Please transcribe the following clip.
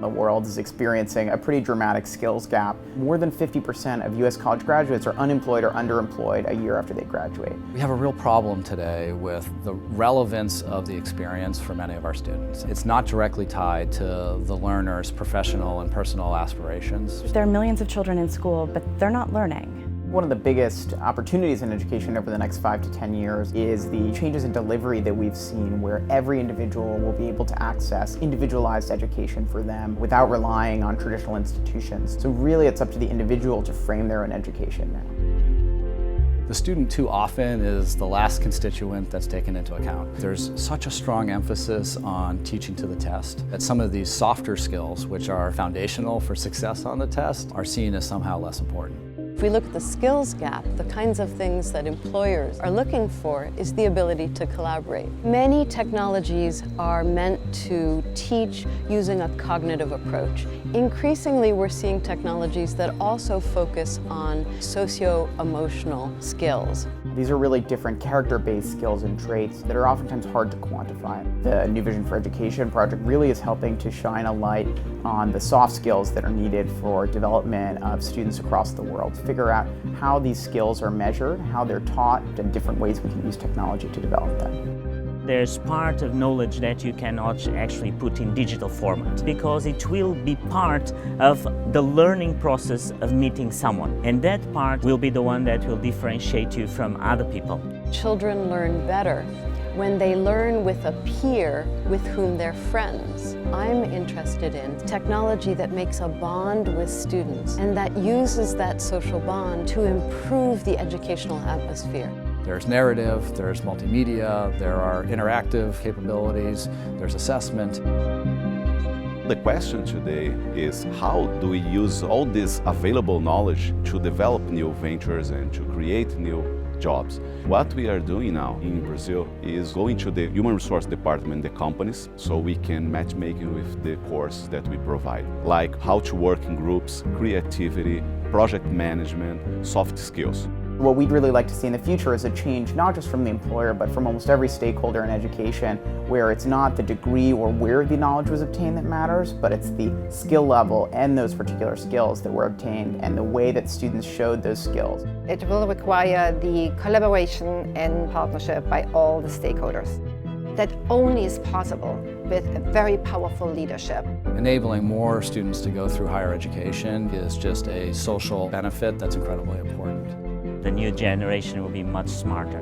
The world is experiencing a pretty dramatic skills gap. More than 50% of U.S. college graduates are unemployed or underemployed a year after they graduate. We have a real problem today with the relevance of the experience for many of our students. It's not directly tied to the learner's professional and personal aspirations. There are millions of children in school, but they're not learning. One of the biggest opportunities in education over the next 5 to 10 years is the changes in delivery that we've seen, where every individual will be able to access individualized education for them without relying on traditional institutions. So really it's up to the individual to frame their own education now. The student too often is the last constituent that's taken into account. There's such a strong emphasis on teaching to the test that some of these softer skills, which are foundational for success on the test, are seen as somehow less important. If we look at the skills gap, the kinds of things that employers are looking for is the ability to collaborate. Many technologies are meant to teach using a cognitive approach. Increasingly, we're seeing technologies that also focus on socio-emotional skills. These are really different character-based skills and traits that are oftentimes hard to quantify. The New Vision for Education project really is helping to shine a light on the soft skills that are needed for development of students across the world. Figure out how these skills are measured, how they're taught, and different ways we can use technology to develop them. There's part of knowledge that you cannot actually put in digital format because it will be part of the learning process of meeting someone. And that part will be the one that will differentiate you from other people. Children learn better when they learn with a peer with whom they're friends. I'm interested in technology that makes a bond with students and that uses that social bond to improve the educational atmosphere. There's narrative, there's multimedia, there are interactive capabilities, there's assessment. The question today is how do we use all this available knowledge to develop new ventures and to create new jobs? What we are doing now in Brazil is going to the human resource department, the companies, so we can matchmaking with the course that we provide, like how to work in groups, creativity, project management, soft skills. What we'd really like to see in the future is a change not just from the employer, but from almost every stakeholder in education, where it's not the degree or where the knowledge was obtained that matters, but it's the skill level and those particular skills that were obtained and the way that students showed those skills. It will require the collaboration and partnership by all the stakeholders. That only is possible with a very powerful leadership. Enabling more students to go through higher education is just a social benefit that's incredibly important. The new generation will be much smarter.